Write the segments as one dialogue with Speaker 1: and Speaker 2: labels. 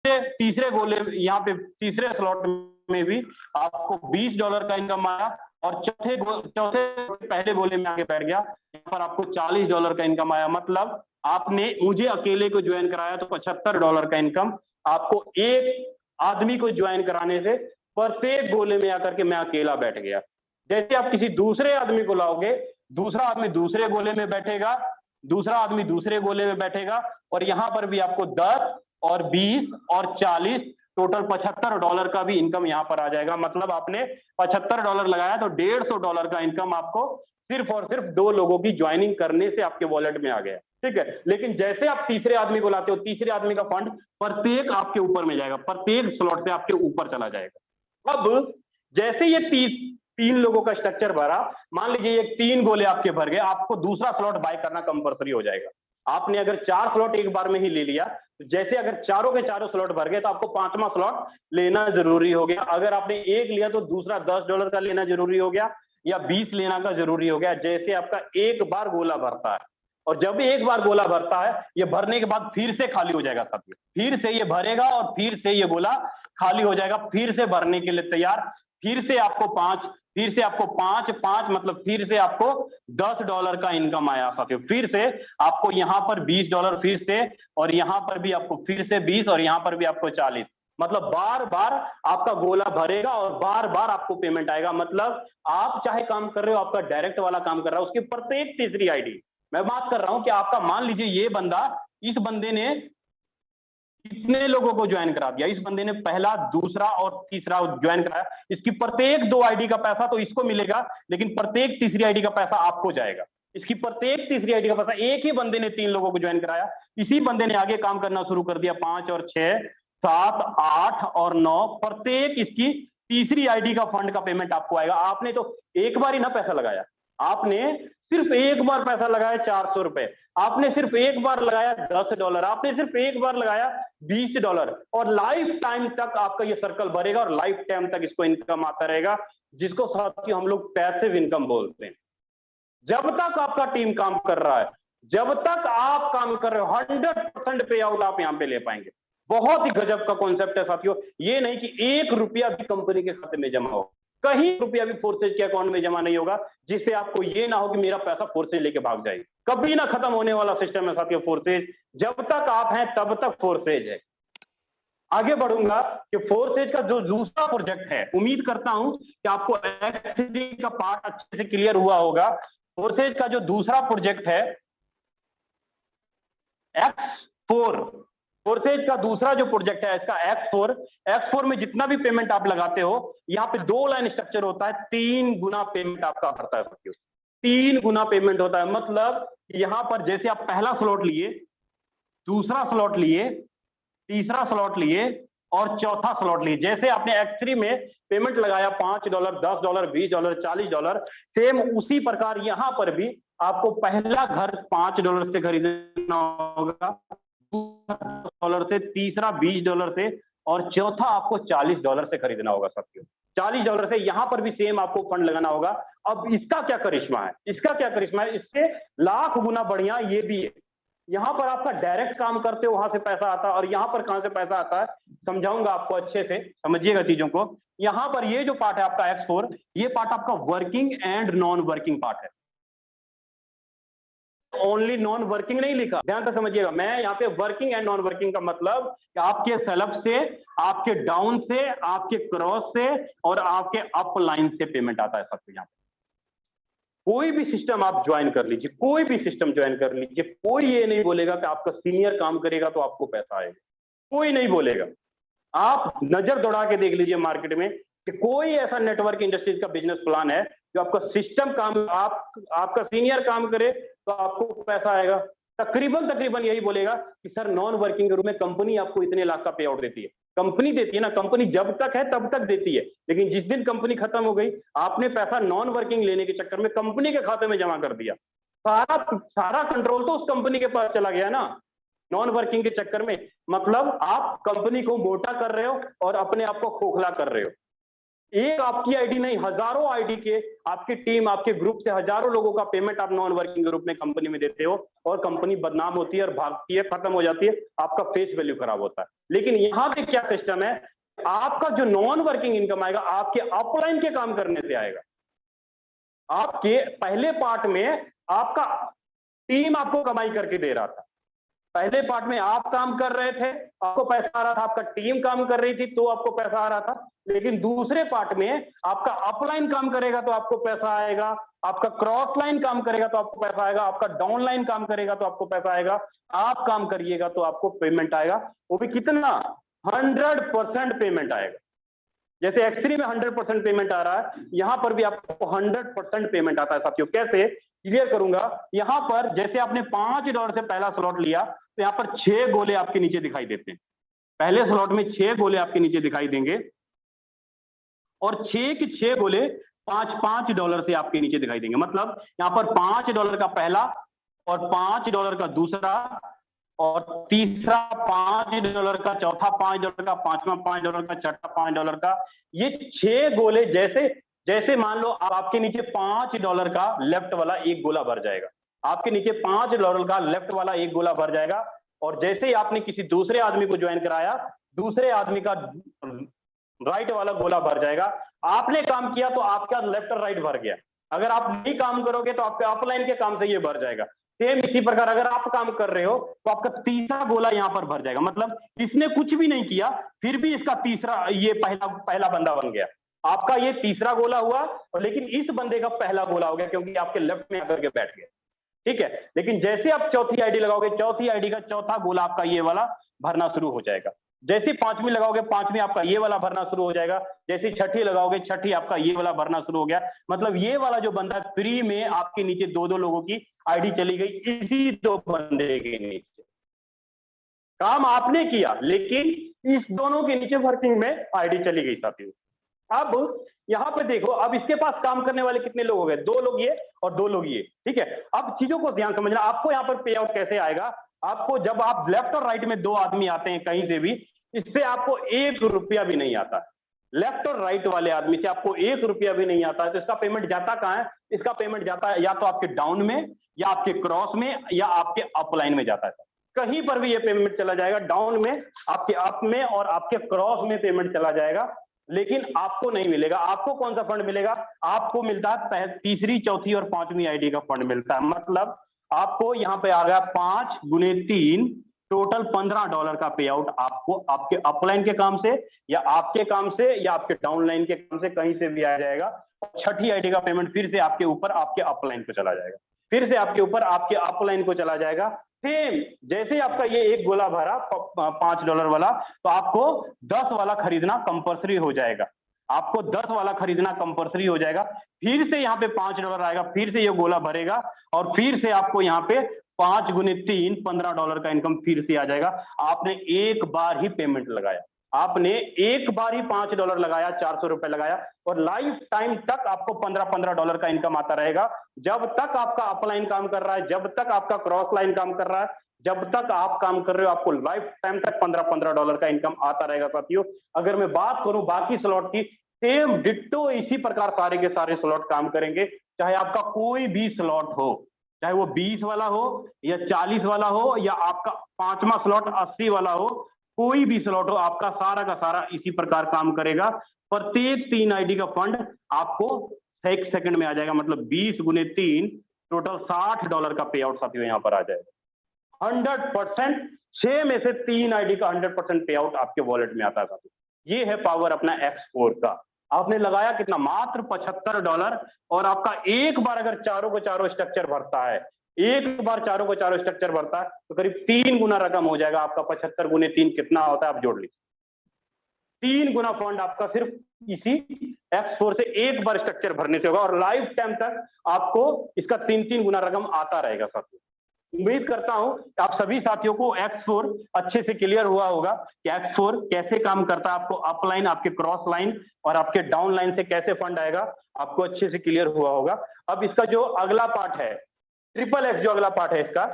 Speaker 1: तीसरे गोले यहाँ पे तीसरे स्लॉट में भी आपको $20 का इनकम आया और चौथे पहले गोले में आके बैठ गया, यहाँ पर आपको $40 का इनकम आया। मतलब आपने मुझे अकेले को ज्वाइन कराया तो $75 का इनकम आपको एक आदमी को ज्वाइन कराने से प्रत्येक गोले में आकर के मैं अकेला बैठ गया। जैसे आप किसी दूसरे आदमी को लाओगे, दूसरा आदमी दूसरे गोले में बैठेगा, दूसरा आदमी दूसरे गोले में बैठेगा और यहां पर भी आपको 10 और 20 और 40 टोटल $75 का भी इनकम यहां पर आ जाएगा। मतलब आपने $75 लगाया तो $150 का इनकम आपको सिर्फ और सिर्फ 2 लोगों की ज्वाइनिंग करने से आपके वॉलेट में आ गया। ठीक है, लेकिन जैसे आप तीसरे आदमी को लाते हो, तीसरे आदमी का फंड प्रत्येक आपके ऊपर में जाएगा, प्रत्येक स्लॉट से आपके ऊपर चला जाएगा। अब जैसे ये तीन लोगों का स्ट्रक्चर भरा, मान लीजिए ये 3 गोले आपके भर गए, आपको दूसरा स्लॉट बाय करना कंपलसरी हो जाएगा। आपने अगर 4 स्लॉट एक बार में ही ले लिया, तो जैसे अगर चारों के चारों स्लॉट भर गए तो आपको 5वां स्लॉट लेना जरूरी हो गया। अगर आपने एक लिया तो दूसरा $10 का लेना जरूरी हो गया या 20 लेना का जरूरी हो गया। जैसे आपका एक बार गोला भरता है और जब एक बार गोला भरता है, ये भरने के बाद फिर से खाली हो जाएगा साथियों, फिर से ये भरेगा और फिर से ये गोला खाली हो जाएगा, फिर से भरने के लिए तैयार, फिर से आपको 5, फिर से आपको 5 मतलब फिर से आपको $10 का इनकम आया साथियों। फिर से आपको यहां पर $20 फिर से, और यहां पर भी आपको फिर से 20 और यहां पर भी आपको 40। मतलब बार बार आपका गोला भरेगा और बार बार आपको पेमेंट आएगा। मतलब आप चाहे काम कर रहे हो, आपका डायरेक्ट वाला काम कर रहा है, उसकी प्रत्येक तीसरी आईडी, मैं बात कर रहा हूं कि आपका मान लीजिए ये बंदा, इस बंदे ने कितने लोगों को ज्वाइन करा दिया, इस बंदे ने पहला, दूसरा और तीसरा ज्वाइन कराया, इसकी प्रत्येक 2 आईडी का पैसा तो इसको मिलेगा, लेकिन प्रत्येक तीसरी आईडी का पैसा आपको जाएगा। इसकी प्रत्येक तीसरी आईडी का पैसा, एक ही बंदे ने 3 लोगों को ज्वाइन कराया, इसी बंदे ने आगे काम करना शुरू कर दिया, 5 और 6, 7, 8 और 9, प्रत्येक इसकी तीसरी आईडी का फंड का पेमेंट आपको आएगा। आपने तो एक बार ही ना पैसा लगाया, आपने सिर्फ एक बार पैसा लगाया $400, आपने सिर्फ एक बार लगाया $10, आपने सिर्फ एक बार लगाया $20, और लाइफ टाइम तक आपका ये सर्कल भरेगा और लाइफ टाइम तक इसको इनकम आता रहेगा, जिसको साथियों हम लोग पैसिव इनकम बोलते हैं। जब तक आपका टीम काम कर रहा है, जब तक आप काम कर रहे हो, 100% पे आउट आप यहां पे ले पाएंगे। बहुत ही गजब का कॉन्सेप्ट है साथियों। ये नहीं कि ₹1 भी कंपनी के खाते में जमा हो, कहीं रुपया भी फोर्सेज के अकाउंट में जमा नहीं होगा, जिससे आपको ये ना हो कि मेरा पैसा फोर्सेज लेके भाग जाए। कभी ना खत्म होने वाला सिस्टम है साथियों फोर्सेज। जब तक आप हैं तब तक फोर्सेज है। आगे बढ़ूंगा कि फोर्सेज का जो दूसरा प्रोजेक्ट है, उम्मीद करता हूं कि आपको X3 का पार्ट अच्छे से क्लियर हुआ होगा। फोर्सेज का जो दूसरा प्रोजेक्ट है X4, फोर्सेज का दूसरा जो प्रोजेक्ट है इसका X4 में जितना भी पेमेंट आप लगाते हो, यहाँ पे 2 लाइन स्ट्रक्चर होता है, 3 गुना पेमेंट आपका बढ़ता है साथियों, 3 गुना पेमेंट होता है। मतलब यहां पर जैसे आप पहला स्लॉट लिए, दूसरा स्लॉट लिए, तीसरा स्लॉट लिए और चौथा स्लॉट लिए, जैसे आपने X3 में पेमेंट लगाया $5, $10, $20, $40, सेम उसी प्रकार यहां पर भी आपको पहला घर $5 से खरीदना होगा, $10 से, तीसरा $20 से और चौथा आपको $40 से खरीदना होगा साथियों। $40 से यहां पर भी सेम आपको फंड लगाना होगा। अब इसका क्या करिश्मा है, इसका क्या करिश्मा है, इससे लाख गुना बढ़िया ये भी है। यहां पर आपका डायरेक्ट काम करते हो, वहां से पैसा आता है, और यहां पर कहां से पैसा आता है समझाऊंगा आपको, अच्छे से समझिएगा चीजों को। यहां पर ये जो पार्ट है आपका X4, ये पार्ट आपका working and non working part है। ओनली नॉन वर्किंग नहीं लिखा, ध्यान से समझिएगा। मैं यहाँ पे वर्किंग एंड नॉन वर्किंग का मतलब कि आपके सेल्फ से, आपके डाउन से, आपके क्रॉस से और आपके अप लाइन से पेमेंट आता है सबसे। यहाँ कोई भी सिस्टम आप ज्वाइन कर लीजिए, कोई भी सिस्टम ज्वाइन कर लीजिए, कोई ये नहीं बोलेगा कि आपका सीनियर काम करेगा तो आपको पैसा आएगा, कोई नहीं बोलेगा। आप नजर दौड़ा के देख लीजिए मार्केट में कि कोई ऐसा नेटवर्क इंडस्ट्रीज का बिजनेस प्लान है जो आपका सिस्टम काम, आपका सीनियर काम करे तो आपको पैसा आएगा। तकरीबन यही बोलेगा कि सर नॉन वर्किंग के रूप में कंपनी आपको इतने लाख का पे आउट देती है। कंपनी देती है ना, कंपनी जब तक है तब तक देती है, लेकिन जिस दिन कंपनी खत्म हो गई, आपने पैसा नॉन वर्किंग लेने के चक्कर में कंपनी के खाते में जमा कर दिया, सारा कंट्रोल तो उस कंपनी के पास चला गया ना, नॉन वर्किंग के चक्कर में। मतलब आप कंपनी को मोटा कर रहे हो और अपने आप को खोखला कर रहे हो। एक आपकी आईडी नहीं, हजारों आईडी के, आपकी टीम, आपके ग्रुप से हजारों लोगों का पेमेंट आप नॉन वर्किंग ग्रुप में कंपनी में देते हो और कंपनी बदनाम होती है और भागती है, खत्म हो जाती है, आपका फेस वैल्यू खराब होता है। लेकिन यहाँ पे क्या सिस्टम है, आपका जो नॉन वर्किंग इनकम आएगा आपके अपलाइन के काम करने से आएगा। आपके पहले पार्ट में आपका टीम आपको कमाई करके दे रहा था, पहले पार्ट में आप काम कर रहे थे, आपको पैसा आ रहा था, आपका टीम काम कर रही थी तो आपको पैसा आ रहा था। लेकिन दूसरे पार्ट में आपका अपलाइन काम करेगा तो आपको पैसा आएगा, आपका क्रॉस लाइन काम करेगा तो आपको पैसा आएगा, आपका डाउन लाइन काम करेगा तो आपको पैसा आएगा, आप काम करिएगा तो आपको पेमेंट आएगा, वो भी कितना, 100% पेमेंट आएगा। जैसे X3 में 100% पेमेंट आ रहा है, यहां पर भी आपको 100% पेमेंट आता है साथियों। कैसे, क्लियर करूंगा। यहां पर जैसे आपने $5 से पहला स्लॉट लिया तो यहां पर 6 गोले आपके नीचे दिखाई देते हैं। पहले स्लॉट में 6 गोले आपके नीचे दिखाई देंगे और 6 के 6 गोले $5 से आपके नीचे दिखाई देंगे। मतलब यहां पर $5 का पहला और $5 का दूसरा और तीसरा $5 का, चौथा $5 का, पांचवा $5 का, छठा $5 का। ये 6 गोले जैसे जैसे मान लो आपके नीचे $5 का लेफ्ट वाला एक गोला भर जाएगा, आपके नीचे $5 का लेफ्ट वाला एक गोला भर जाएगा। और जैसे ही आपने किसी दूसरे आदमी को ज्वाइन कराया, दूसरे आदमी का राइट वाला गोला भर जाएगा। आपने काम किया तो आपका लेफ्ट और राइट भर गया, अगर आप नहीं काम करोगे तो आपके अपलाइन के काम से ये भर जाएगा। सेम इसी प्रकार अगर आप काम कर रहे हो तो आपका तीसरा गोला यहां पर भर जाएगा। मतलब इसने कुछ भी नहीं किया फिर भी इसका तीसरा, ये पहला बंदा बन गया, आपका ये तीसरा गोला हुआ और लेकिन इस बंदे का पहला गोला हो गया क्योंकि आपके लेफ्ट में आकर के बैठ गया, ठीक है। लेकिन जैसे आप चौथी आईडी लगाओगे, चौथी आईडी का चौथा गोला आपका ये वाला भरना शुरू हो जाएगा। जैसे पांचवी लगाओगे, पांचवी आपका ये वाला भरना शुरू हो जाएगा। जैसे छठी लगाओगे, छठी आपका ये वाला भरना शुरू हो गया। मतलब ये वाला जो बंदा फ्री में आपके नीचे दो दो लोगों की आईडी चली गई, इसी दो बंदे के नीचे काम आपने किया लेकिन इस दोनों के नीचे वर्किंग में आईडी चली गई साथियों। अब यहां पे देखो, अब इसके पास काम करने वाले कितने लोग हो गए, 2 लोग ये और 2 लोग ये, ठीक है। अब चीजों को ध्यान समझना, आपको यहाँ पर पे आउट कैसे आएगा। आपको जब आप लेफ्ट और राइट में 2 आदमी आते हैं कहीं से भी, इससे आपको 1 रुपया भी नहीं आता। लेफ्ट और राइट वाले आदमी से आपको 1 रुपया भी नहीं आता है, तो इसका पेमेंट जाता कहां है, इसका पेमेंट जाता है या तो आपके डाउन में या आपके क्रॉस में या आपके अपलाइन में जाता है। कहीं पर भी ये पेमेंट चला जाएगा, डाउन में, आपके अप में और आपके क्रॉस में पेमेंट चला जाएगा, लेकिन आपको नहीं मिलेगा। आपको कौन सा फंड मिलेगा, आपको मिलता है तीसरी, चौथी और पांचवी आईडी का फंड मिलता है। मतलब आपको यहाँ पे आ गया 5 गुने 3 टोटल $15 का पे आउट आपको आपके अपलाइन के काम से या आपके काम से या आपके डाउनलाइन के काम से कहीं से भी आ जाएगा। और छठी आईडी का पेमेंट फिर से आपके ऊपर आपके अपलाइन को चला जाएगा, फिर से आपके ऊपर आपके अपलाइन को चला जाएगा। सेम जैसे आपका ये एक गोला भरा $5 वाला, तो आपको 10 वाला खरीदना कंपल्सरी हो जाएगा, आपको 10 वाला खरीदना कंपल्सरी हो जाएगा। फिर से यहाँ पे $5 आएगा, फिर से ये गोला भरेगा और फिर से आपको यहाँ पे 5 गुने 3 $15 का इनकम फिर से आ जाएगा। आपने एक बार ही पेमेंट लगाया, आपने एक बार ही $5 लगाया, 400 रुपए लगाया और लाइफ टाइम तक आपको $15 का इनकम आता रहेगा। जब तक आपका अपलाइन काम कर रहा है, जब तक आपका क्रॉस लाइन काम कर रहा है, जब तक आप काम कर रहे हो, आपको लाइफ टाइम तक $15 का इनकम आता रहेगा साथियों। अगर मैं बात करूं बाकी स्लॉट की, सेम डिट्टो इसी प्रकार सारे के सारे स्लॉट काम करेंगे, चाहे आपका कोई भी स्लॉट हो, चाहे वो 20 वाला हो या 40 वाला हो या आपका 5वां स्लॉट 80 वाला हो, कोई भी स्लॉट हो, आपका सारा का सारा इसी प्रकार काम करेगा। प्रत्येक 3 आईडी का फंड आपको 1 सेकंड में आ जाएगा। मतलब 20 गुने 3 टोटल $60 का पे आउट साथियों यहाँ पर आ जाएगा। 100%, 6 में से 3 आईडी का 100% पे आउट आपके वॉलेट में आता है साथियों। ये है पावर अपना X4 का। आपने लगाया कितना, मात्र $75 और आपका एक बार अगर चारों को चारों स्ट्रक्चर भरता है, एक बार चारों को चारों स्ट्रक्चर भरता है तो करीब 3 गुना रकम हो जाएगा आपका। 75 गुने 3 कितना होता है, आप जोड़ लीजिए। 3 गुना फंड आपका सिर्फ इसी X4 से एक बार स्ट्रक्चर भरने से होगा और लाइफ टाइम तक आपको इसका 3-3 गुना रकम आता रहेगा साथियों। उम्मीद करता हूं कि आप सभी साथियों को X4 अच्छे से क्लियर हुआ होगा कि X4 कैसे काम करता है, आपको अपलाइन, आपके क्रॉस लाइन और आपके डाउन लाइन से कैसे फंड आएगा, आपको अच्छे से क्लियर हुआ होगा। अब इसका जो अगला पार्ट है, ट्रिपल X जो अगला पार्ट है इसका,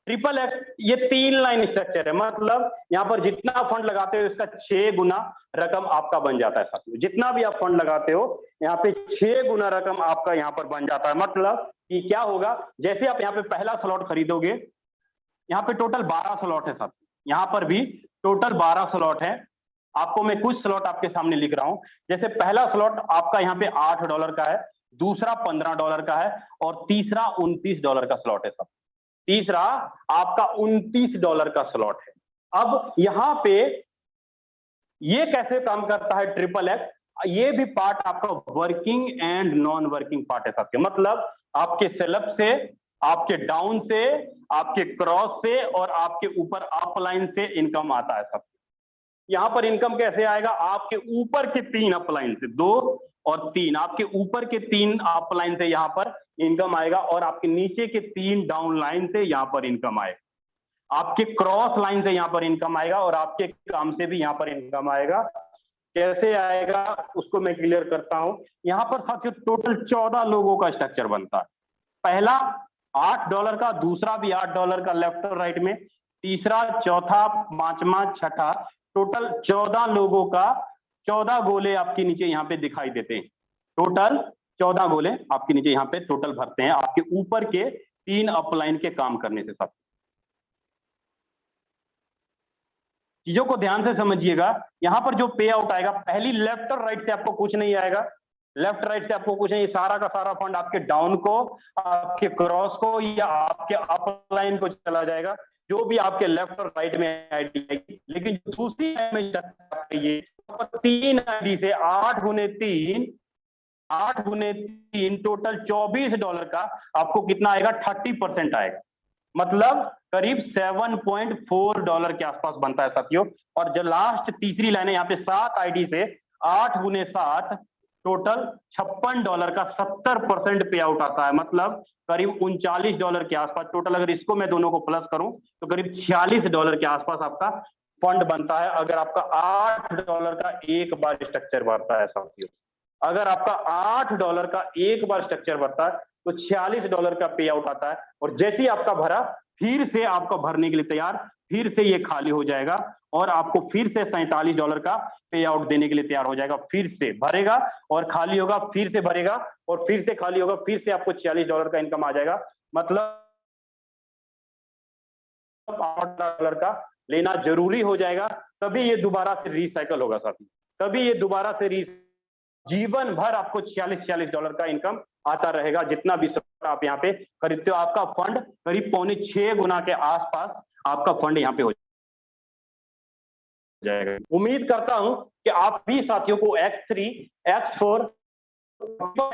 Speaker 1: ट्रिपल एक्स ये 3 लाइन स्ट्रक्चर है, मतलब यहाँ पर जितना फंड लगाते हो इसका 6 गुना रकम आपका बन जाता है साथियों। जितना भी आप फंड लगाते हो यहाँ पे 6 गुना रकम आपका यहाँ पर बन जाता है। मतलब कि क्या होगा, जैसे आप यहाँ पे पहला स्लॉट खरीदोगे, यहाँ पे टोटल 12 स्लॉट है साथियों, यहाँ पर भी टोटल 12 स्लॉट है। आपको मैं कुछ स्लॉट आपके सामने लिख रहा हूं। जैसे पहला स्लॉट आपका यहाँ पे $8 का है, दूसरा $15 का है और तीसरा $29 का स्लॉट है साथियों। तीसरा आपका $29 का स्लॉट है। अब यहां पे ये कैसे काम करता है ट्रिपल एक्स, ये भी पार्ट आपका working and non working part है साथियों। मतलब आपके सेलअप से, आपके डाउन से, आपके क्रॉस से और आपके ऊपर अपलाइन से इनकम आता है साथियों। यहां पर इनकम कैसे आएगा, आपके ऊपर के 3 अपलाइन से, 2 और 3, आपके ऊपर के 3 अपलाइन से यहां पर इनकम आएगा और आपके नीचे के 3 डाउन लाइन से यहां पर इनकम आएगा। आपके क्रॉस लाइन से यहां पर इनकम आएगा और आपके काम से भी यहां पर इनकम आएगा। कैसे आएगा उसको मैं क्लियर करता हूं। यहां पर साथियों टोटल 14 लोगों का स्ट्रक्चर बनता है। पहला $8 का, दूसरा भी $8 का लेफ्ट और राइट में, तीसरा, चौथा, पांचवा, छठा, टोटल 14 लोगों का 14 गोले आपके नीचे यहाँ पे दिखाई देते हैं। टोटल 14 गोले आपके नीचे यहाँ पे टोटल भरते हैं आपके ऊपर के 3 अपलाइन के काम करने से। सब चीजों को ध्यान से समझिएगा। यहां पर जो पे आउट आएगा, पहली लेफ्ट और राइट से आपको कुछ नहीं आएगा, लेफ्ट राइट से आपको कुछ नहीं, सारा का सारा फंड आपके डाउन को, आपके क्रॉस को या आपके अपलाइन को चला जाएगा, जो भी आपके लेफ्ट और राइट में आईडी आएगी। लेकिन दूसरी में 3 आईडी से 8 गुने 3 टोटल $24 का आपको कितना आएगा, 30% आएगा। मतलब करीब $7.4 के आसपास बनता है साथियों। और जो लास्ट तीसरी लाइन है यहाँ पे 7 आईडी से 8 गुने 7 टोटल $56 का 70% पे आउट आता है। मतलब करीब $39 के आसपास टोटल। अगर इसको मैं दोनों को प्लस करूं तो करीब $46 के आसपास आपका फंड बनता है, अगर आपका $8 का एक बार स्ट्रक्चर बढ़ता है साथियों। अगर आपका $8 का एक बार स्ट्रक्चर बढ़ता है तो $46 का पे आउट आता है। और जैसे ही आपका भरा, फिर से आपका भरने के लिए तैयार, फिर से ये खाली हो जाएगा और आपको फिर से $47 का पे आउट देने के लिए तैयार हो जाएगा। फिर से भरेगा और खाली होगा, फिर से भरेगा और फिर से खाली होगा, फिर से आपको $46 का इनकम आ जाएगा। मतलब $8 का लेना जरूरी हो जाएगा, तभी ये दोबारा से रिसाइकल होगा साथी, तभी ये दोबारा से जीवन भर आपको $46 का इनकम आता रहेगा। जितना भी आप यहाँ पे खरीदते हो, आपका फंड करीब 6.25 गुना के आसपास आपका फंड यहाँ पे हो जाएगा। उम्मीद करता हूं कि आप भी साथियों को X3, X4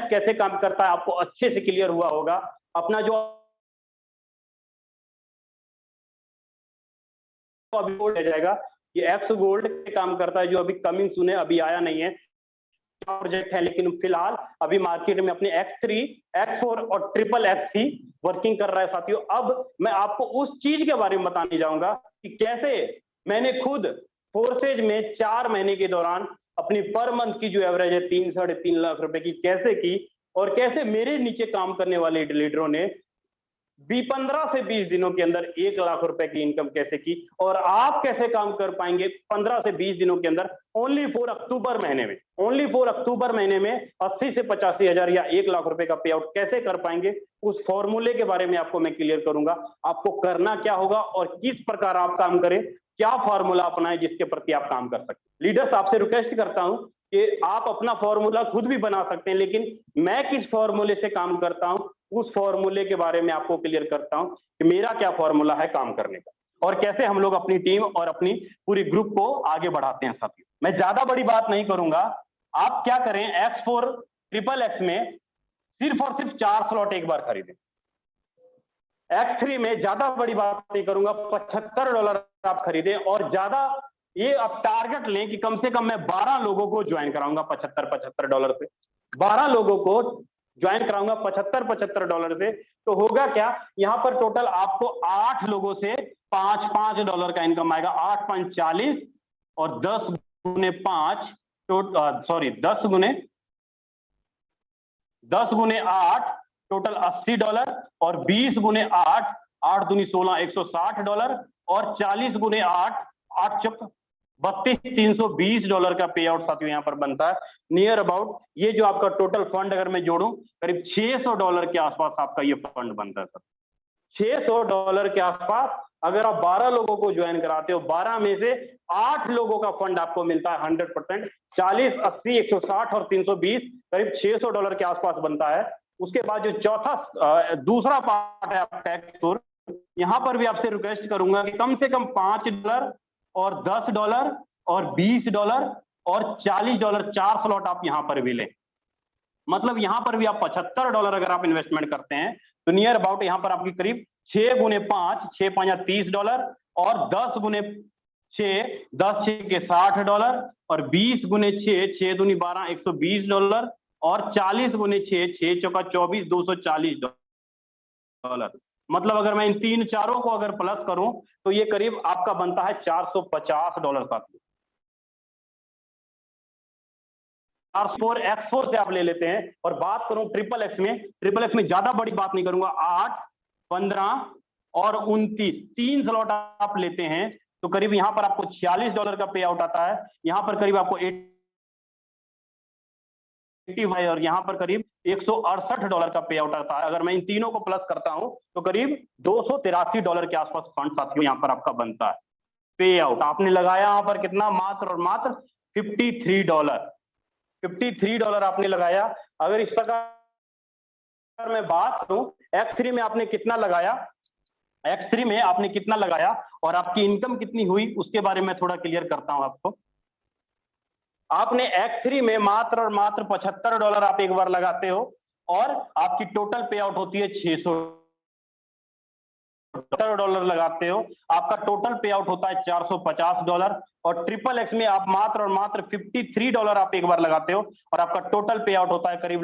Speaker 1: कैसे काम करता है आपको अच्छे से क्लियर हुआ होगा। अपना जो अभी गोल्ड जाएगा, ये एक्स गोल्ड काम करता है, जो अभी कमिंग सुने, अभी आया नहीं है, प्रोजेक्ट है, लेकिन फिलहाल अभी मार्केट में अपने X3, X4 और ट्रिपल एक्स ही वर्किंग कर रहा है साथियों। अब मैं आपको उस चीज के बारे में बताने जाऊंगा कि कैसे मैंने खुद फोर्सेज में 4 महीने के दौरान अपनी पर मंथ की जो एवरेज है 3-3.5 लाख रुपए की कैसे की, और कैसे मेरे नीचे काम करने वाले लीडरों ने 15 से 20 दिनों के अंदर 1 लाख रुपए की इनकम कैसे की, और आप कैसे काम कर पाएंगे 15 से 20 दिनों के अंदर। ओनली फॉर अक्टूबर महीने में, ओनली फॉर अक्टूबर महीने में 80 से 85 हजार या 1 लाख रुपए का पे आउट कैसे कर पाएंगे, उस फॉर्मूले के बारे में आपको मैं क्लियर करूंगा। आपको करना क्या होगा और किस प्रकार आप काम करें, क्या फॉर्मूला अपनाएं जिसके प्रति आप काम कर सकते। लीडर्स, आपसे रिक्वेस्ट करता हूं कि आप अपना फॉर्मूला खुद भी बना सकते हैं, लेकिन मैं किस फॉर्मूले से काम करता हूं उस फॉर्मूले के बारे में आपको क्लियर करता हूं कि मेरा क्या फॉर्मूला है काम करने का, और कैसे हम लोग अपनी टीम और अपनी पूरी ग्रुप को आगे बढ़ाते हैं साथियों। मैं ज्यादा बड़ी बात नहीं करूंगा। आप क्या करें, X4 ट्रिपल एक्स में सिर्फ और सिर्फ 4 स्लॉट एक बार खरीदें। X3 में ज्यादा बड़ी बात नहीं करूंगा, $75 आप खरीदें, और ज्यादा ये आप टारगेट लें कि कम से कम मैं 12 लोगों को ज्वाइन कराऊंगा $75 से, 12 लोगों को ज्वाइन कराऊंगा $75 से। तो होगा क्या, यहां पर टोटल आपको 8 लोगों से $5 का इनकम आएगा। 8 5 40 और 10 गुने 5 सॉरी 10 गुने 8 टोटल $80 और 20 गुने 8 8 दूनी 16, $160 और 40 गुने 8, 8 चौक 32, $320 का पे आउट साथियों यहाँ पर बनता है। नियर अबाउट ये जो आपका टोटल फंड अगर मैं जोड़ूं करीब $600 के आसपास आपका ये फंड बनता है सर। $600 के आसपास अगर आप 12 लोगों को ज्वाइन कराते हो, 12 में से 8 लोगों का फंड आपको मिलता है 100%। 40, 80, 160 और 320 करीब $600 के आसपास बनता है। उसके बाद जो चौथा दूसरा पार्ट है आपका टैक्स फोर, यहां पर भी आपसे रिक्वेस्ट करूंगा कि कम से कम $5 और $10 और $20 और $40 4 स्लॉट आप यहां पर भी लें। मतलब यहां पर भी आप $75 अगर आप इन्वेस्टमेंट करते हैं तो नियर अबाउट यहां पर आपकी करीब 6 गुने 5, 6 5 $30 और 10 गुने 6, 10 6 के $60 और 20 गुने 6, 6 दूनी 12, $120 और 40 गुने 6, 6 चौका 24, $240। मतलब अगर मैं इन तीन चारों को अगर प्लस करूं तो ये करीब आपका बनता है $450 साथियों। R4 X4 से आप ले लेते हैं। और बात करूं ट्रिपल एक्स में ज्यादा बड़ी बात नहीं करूंगा, 8, 15 और 29 तीन स्लॉट आप लेते हैं तो करीब यहां पर आपको $46 का पे आउट आता है। यहां पर करीब आपको 85 और यहां पर करीब $168 का पे आउट आता है। अगर मैं इन तीनों को प्लस करता हूं तो करीब $283 के आसपास फंड साथियों यहां पर आपका बनता है। पे आउट आपने लगाया यहां पर कितना, मात्र और मात्र $53। $53 आपने लगाया। अगर इस प्रकार मैं बात करूं X3 में आपने कितना लगाया, X3 में आपने कितना लगाया और आपकी इनकम कितनी हुई उसके बारे में थोड़ा क्लियर करता हूं आपको। आपने X3 में मात्र और मात्र $75 आप एक बार लगाते हो और आपकी टोटल पे आउट होती है $600 लगाते हो, आपका टोटल पे आउट होता है $450। और ट्रिपल एक्स में आप मात्र और मात्र $53 आप एक बार लगाते हो और आपका टोटल पे आउट होता है करीब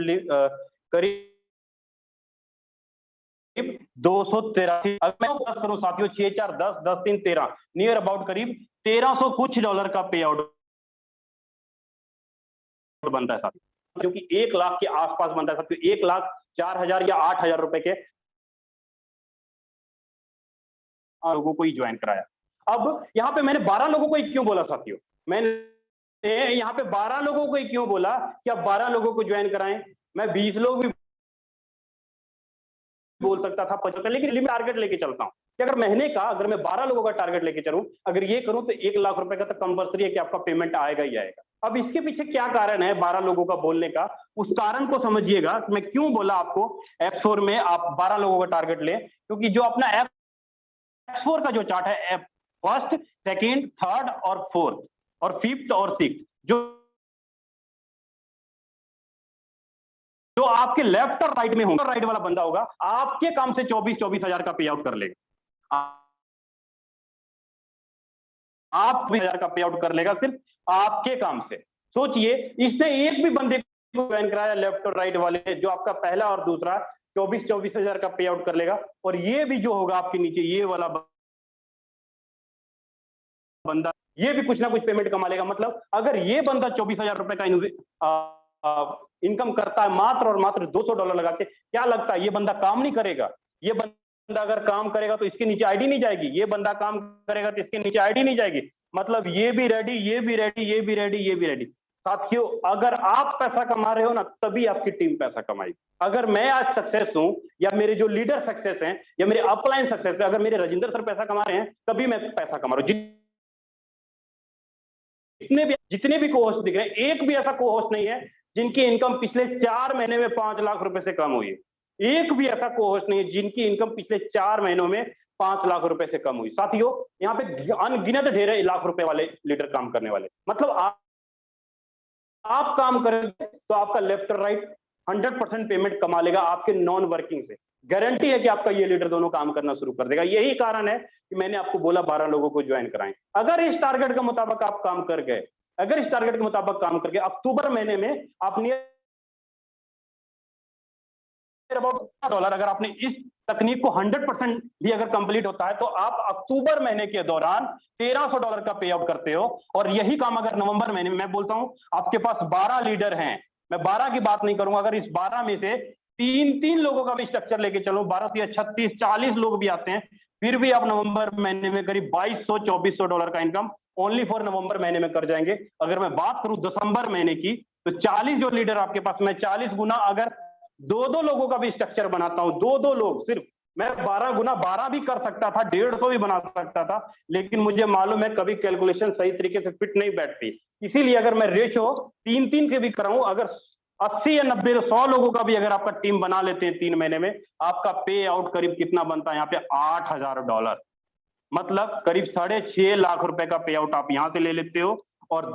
Speaker 1: 283। अगर मैं प्लस करूं साथियों 6 4 10 10 3 13 नियर अबाउट करीब $1300 कुछ का पे आउट बनता है साथियों, क्योंकि 1 लाख के आसपास बनता है साथियों। 1,04,000 या 8,000 रुपए के लोगों को ही ज्वाइन कराया। अब यहाँ पे मैंने 12 लोगों को ही क्यों बोला साथियों, मैंने यहाँ पे 12 लोगों को ही क्यों बोला कि आप 12 लोगों को ज्वाइन कराएं, मैं 20 लोग भी बोल सकता था 75, लेकिन मैं टारगेट लेके चलता हूँ कि अगर महीने का अगर मैं 12 लोगों का टारगेट लेके चलूं, अगर ये करूं तो 1 लाख रुपए का तो कंपल्सरी है कि आपका पेमेंट आएगा ही आएगा। अब इसके पीछे क्या कारण है 12 लोगों का बोलने का, उस कारण को समझिएगा कि मैं क्यों बोला आपको X4 में आप 12 लोगों का टारगेट ले, क्योंकि जो अपना X4 का जो चार्ट है फर्स्ट, सेकेंड, थर्ड और फोर्थ और फिफ्थ और सिक्स, जो आपके लेफ्ट और राइट में होगा, राइट वाला बंदा होगा आपके काम से 24 हजार का पे आउट कर लेगा। आप 20,000 का पे आउट कर लेगा सिर्फ आपके काम से। सोचिए इसने एक भी बंदे को ज्वाइन कराया लेफ्ट और राइट वाले, जो आपका पहला और दूसरा 24 हजार का पे आउट कर लेगा। और ये भी जो होगा आपके नीचे ये वाला बंदा, ये भी कुछ ना कुछ पेमेंट कमा लेगा। मतलब अगर ये बंदा 24,000 रुपए का इनकम करता है मात्र और मात्र $200 लगा के, क्या लगता है ये बंदा काम नहीं करेगा? ये बंदा अगर काम करेगा तो इसके नीचे आईडी नहीं जाएगी, ये बंदा काम करेगा तो इसके नीचे आईडी नहीं जाएगी। मतलब ये भी रेडी, ये भी रेडी, ये भी रेडी, ये भी रेडी। साथियों अगर आप पैसा कमा रहे हो ना तभी आपकी टीम पैसा कमाएगी। अगर मैं आज सक्सेस हूं या मेरे जो लीडर सक्सेस हैं या मेरे अपलाइन सक्सेस है, अगर मेरे राजेंद्र सर पैसा कमा रहे हैं तभी मैं पैसा कमा रहा हूं। जितने भी को होस्ट दिख रहे हैं, एक भी ऐसा को होस्ट नहीं है जिनकी इनकम पिछले 4 महीने में 5 लाख रुपए से कम हुई है। एक भी ऐसा को होस्ट नहीं है जिनकी इनकम पिछले 4 महीनों में 5 लाख रुपए से कम हुई। साथियों यहाँ पे अनगिनत ढेर है लाख रुपए वाले लीडर काम करने वाले। मतलब आप काम करेंगे तो आपका लेफ्ट और राइट 100% पेमेंट कमा लेगा आपके नॉन वर्किंग से। गारंटी है कि आपका ये लीडर दोनों काम करना शुरू कर देगा। यही कारण है कि मैंने आपको बोला 12 लोगों को ज्वाइन कराएं। अगर इस टारगेट के मुताबिक आप काम कर गए, अगर इस टारगेट के मुताबिक काम कर गए, अक्टूबर महीने में आप $, अगर आपने इस तकनीक को 100% भी अगर कंप्लीट होता है तो आप अक्टूबर महीने के दौरान $1,300 का पे आउट करते हो। और यही काम अगर नवंबर महीने में, मैं बोलता हूं आपके पास 12 लीडर हैं, मैं 12 की बात नहीं करूंगा, अगर इस 12 में से तीन लोगों का भी स्ट्रक्चर लेके चलो, 12 से 36 40 लोग भी आते हैं, फिर भी आप नवंबर महीने में करीब $2200-2400 का इनकम ओनली फॉर नवंबर महीने में कर जाएंगे। अगर मैं बात करूं दिसंबर महीने की, तो 40 जो लीडर आपके पास, मैं 40 गुना अगर दो लोगों का भी स्ट्रक्चर बनाता हूं, दो लोग सिर्फ, मैं 12 गुना 12 भी कर सकता था, 150 भी बना सकता था, लेकिन मुझे मालूम है कभी कैलकुलेशन सही तरीके से फिट नहीं बैठती। इसीलिए अगर मैं रेशो 3-3 के भी कराऊं, अगर 80 या 90 100 लोगों का भी अगर आपका टीम बना लेते हैं 3 महीने में, आपका पे आउट करीब कितना बनता है यहाँ पे $8000, मतलब करीब 6.5 लाख रुपए का पे आउट आप यहाँ से ले लेते हो, और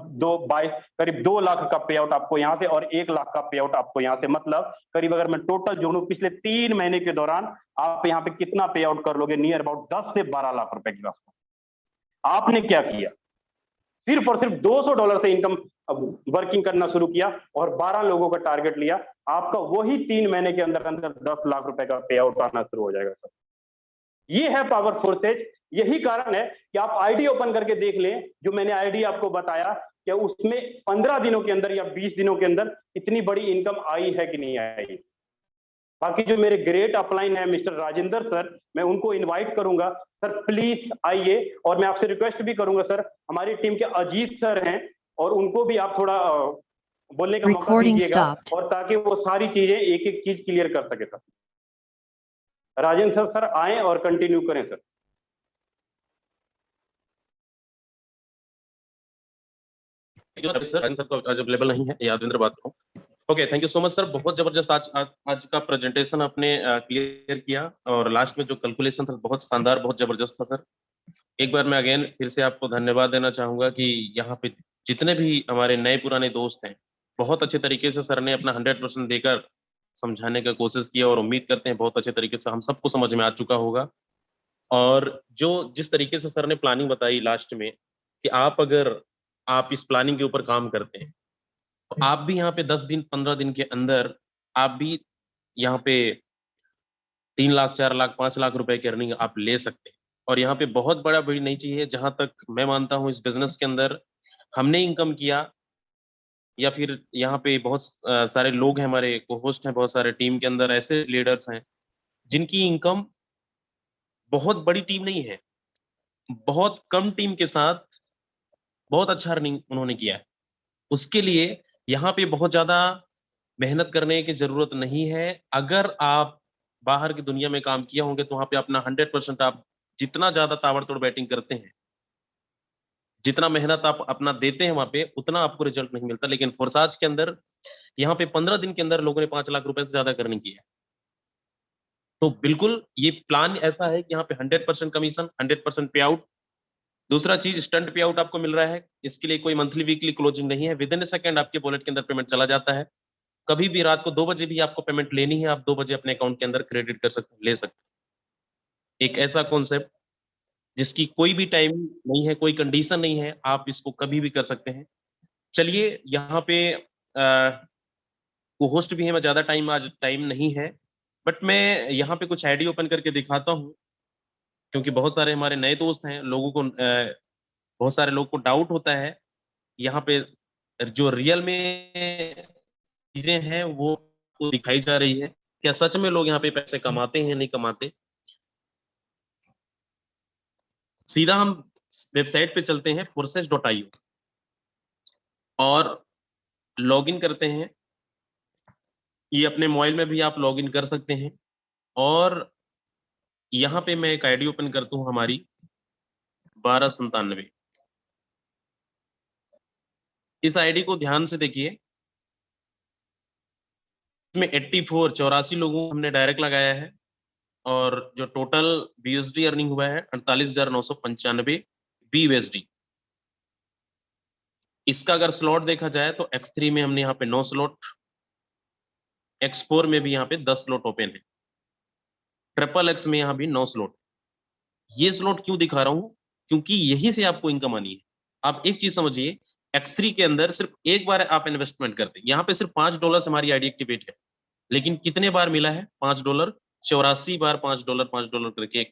Speaker 1: करीब 2 लाख का पे आउट आपको यहाँ से, और 1 लाख का पे आउट आपको यहाँ से, मतलब करीब अगर मैं टोटल जोड़ू पिछले 3 महीने के दौरान आप यहाँ पे कितना पे आउट कर लोगे, नियर अबाउट 10 से 12 लाख रुपए के आसपास। आपने क्या किया, सिर्फ और सिर्फ $200 से इनकम वर्किंग करना शुरू किया और 12 लोगों का टारगेट लिया, आपका वही 3 महीने के अंदर अंदर 10 लाख रुपए का पे आउट आना शुरू हो जाएगा सर। ये है पावर फोर्सेज। यही कारण है कि आप आईडी ओपन करके देख लें, जो मैंने आईडी आपको बताया कि उसमें 15 दिनों के अंदर या 20 दिनों के अंदर इतनी बड़ी इनकम आई है कि नहीं आई। बाकी जो मेरे ग्रेट अपलाइन है मिस्टर राजेंद्र सर, मैं उनको इनवाइट करूंगा, सर प्लीज आइए, और मैं आपसे रिक्वेस्ट भी करूंगा सर, हमारी टीम के अजीत सर हैं, और उनको भी आप थोड़ा बोलने का मौका दीजिएगा, और ताकि वो सारी चीजें एक एक चीज क्लियर कर सके सर। राजेंद्र सर आए और कंटिन्यू करें सर।
Speaker 2: सर आज अवेलेबल नहीं है, यादवेंद्र बात करूं। Okay, thank you so much sir, बहुत जबरदस्त आज का प्रेजेंटेशन आपने क्लियर किया, और लास्ट में जो कैलकुलेशन था बहुत शानदार, बहुत जबरदस्त था सर। एक बार मैं अगेन फिर से आपको धन्यवाद देना चाहूंगा कि यहाँ पे जितने भी हमारे नए पुराने दोस्त हैं, बहुत अच्छे तरीके से सर ने अपना 100% देकर समझाने का कोशिश किया, और उम्मीद करते हैं बहुत अच्छे तरीके से हम सबको समझ में आ चुका होगा। और जो जिस तरीके से सर ने प्लानिंग बताई लास्ट में कि अगर आप इस प्लानिंग के ऊपर काम करते हैं, तो आप भी यहाँ पे 10 दिन 15 दिन के अंदर आप भी यहाँ पे 3 लाख 4 लाख 5 लाख रुपए की अर्निंग आप ले सकते हैं। और यहाँ पे बहुत बड़ा भीड़ नहीं चाहिए। जहां तक मैं मानता हूँ इस बिजनेस के अंदर हमने इनकम किया, या फिर यहाँ पे बहुत सारे लोग हैं, हमारे को होस्ट हैं, बहुत सारे टीम के अंदर ऐसे लीडर्स हैं जिनकी इनकम बहुत बड़ी टीम नहीं है, बहुत कम टीम के साथ बहुत अच्छा अर्निंग उन्होंने किया है। उसके लिए यहाँ पे बहुत ज्यादा मेहनत करने की जरूरत नहीं है। अगर आप बाहर की दुनिया में काम किया होंगे तो वहां पे अपना 100% आप जितना ज्यादा ताबड़तोड़ बैटिंग करते हैं, जितना मेहनत आप अपना देते हैं वहां पे, उतना आपको रिजल्ट नहीं मिलता। लेकिन फोर्साज के अंदर यहाँ पे 15 दिन के अंदर लोगों ने 5 लाख रुपए से ज्यादा अर्निंग की है। तो बिल्कुल ये प्लान ऐसा है कि यहाँ पे 100% कमीशन, 100% पे आउट। दूसरा चीज, स्टंट पे आउट आपको मिल रहा है, इसके लिए कोई मंथली वीकली क्लोजिंग नहीं है, विद इन ए सेकंड आपके वॉलेट के अंदर पेमेंट चला जाता है। कभी भी रात को 2 बजे भी आपको पेमेंट लेनी है, आप 2 बजे अपने अकाउंट के अंदर क्रेडिट कर सकते, ले सकते। एक ऐसा कॉन्सेप्ट जिसकी कोई भी टाइम नहीं है, कोई कंडीशन नहीं है, आप इसको कभी भी कर सकते हैं। चलिए, यहाँ पे को होस्ट भी है, मैं ज्यादा आज टाइम नहीं है, बट मैं यहाँ पे कुछ आईडी ओपन करके दिखाता हूँ, क्योंकि बहुत सारे हमारे नए दोस्त हैं, लोगों को बहुत सारे लोग को डाउट होता है यहाँ पे जो रियल में चीजें हैं वो दिखाई जा रही है, क्या सच में लोग यहाँ पे पैसे कमाते हैं नहीं कमाते। सीधा हम वेबसाइट पे चलते हैं forces.io और लॉगिन करते हैं। ये अपने मोबाइल में भी आप लॉगिन कर सकते हैं, और यहाँ पे मैं एक आईडी ओपन करता हूँ हमारी 1297। इस आईडी को ध्यान से देखिए, इसमें 84 लोगों हमने डायरेक्ट लगाया है, और जो टोटल BUSD अर्निंग हुआ है 48,995 BUSD। इसका अगर स्लॉट देखा जाए तो X3 में हमने यहाँ पे 9 स्लॉट, X4 में भी यहाँ पे 10 स्लॉट ओपन है, XXX में यहाँ भी 9 स्लॉट। ये स्लॉट क्यों दिखा रहा हूँ, क्योंकि यही से आपको इनकम आनी है। आप एक चीज समझिए, X3 के अंदर सिर्फ एक बार आप इन्वेस्टमेंट करते, यहाँ पे सिर्फ $5 से हमारी आईडी एक्टिवेट है, लेकिन कितने बार मिला है? $5, 84 बार $5 करके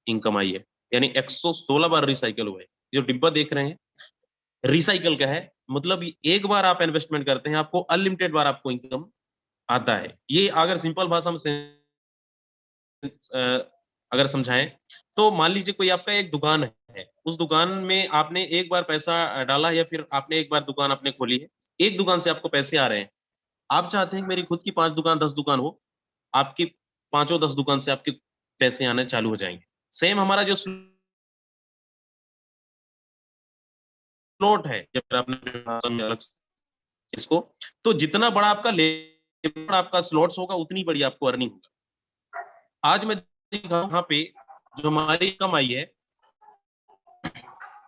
Speaker 2: इनकम आई है, यानी 116 बार रिसाइकल हुआ है। जो डिब्बा देख रहे हैं रिसाइकल का है, मतलब एक बार आप इन्वेस्टमेंट करते हैं, आपको अनलिमिटेड बार आपको इनकम आता है। ये अगर सिंपल भाषा में अगर समझाएं तो मान लीजिए कोई आपका एक दुकान है, उस दुकान में आपने एक बार पैसा डाला या फिर आपने एक बार दुकान आपने खोली है, एक दुकान से आपको पैसे आ रहे हैं, आप चाहते हैं कि मेरी खुद की 5 दुकान 10 दुकान हो, आपकी पांचों 10 दुकान से आपके पैसे आने चालू हो जाएंगे। सेम हमारा जो स्लॉट है, जब आपने इसको, तो जितना बड़ा आपका लेबर आपका स्लॉट्स होगा उतनी बड़ी आपको अर्निंग होगा। आज मैं दिखा यहाँ पे जो हमारी कमाई है,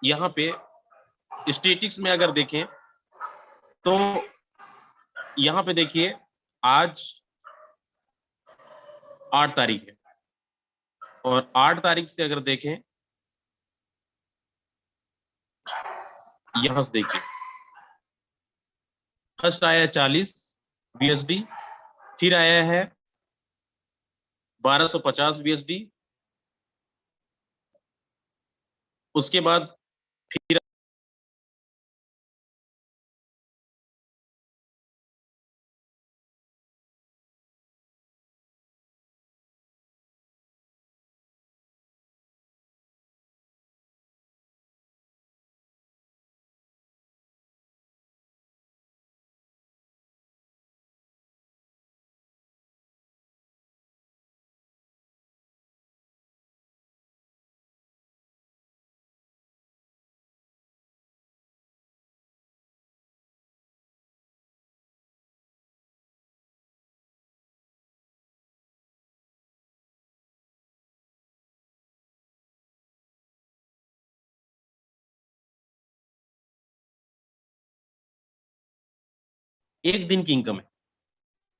Speaker 2: यहाँ पे स्टेटिक्स में अगर देखें तो यहाँ पे देखिए आज 8 तारीख है और 8 तारीख से अगर देखें, यहां से देखिए फर्स्ट आया 40 बीएसडी, फिर आया है 1250 बीएसडी, उसके बाद फिर एक दिन की इनकम है।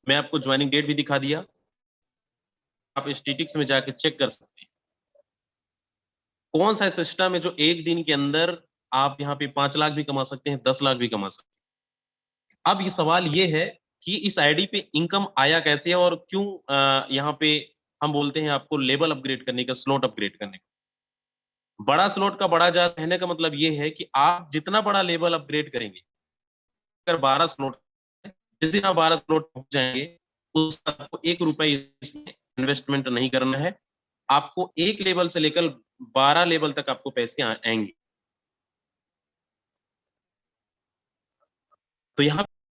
Speaker 2: मैं आपको ज्वाइनिंग डेट भी दिखा दिया, आप स्टेटिक्स में जाके चेक कर सकते हैं कौन सा सिस्टम है जो एक दिन के अंदर आप यहाँ पे 5 लाख भी कमा सकते हैं, 10 लाख भी कमा सकते हैं। अब ये सवाल ये है कि इस आईडी पे इनकम आया कैसे है और क्यों यहाँ पे हम बोलते हैं आपको लेवल अपग्रेड करने का, स्लॉट अपग्रेड करने का। बड़ा स्लॉट का बड़ा चार्ज कहने का मतलब ये है कि आप जितना बड़ा लेवल अपग्रेड करेंगे, अगर 12 स्लॉट, जिस दिन आप 12 स्लॉट पहुंच जाएंगे उस आपको 1 रुपए इसमें इन्वेस्टमेंट नहीं करना है। आपको एक लेवल से लेकर 12 लेवल तक आपको पैसे आएंगे। तो यहाँ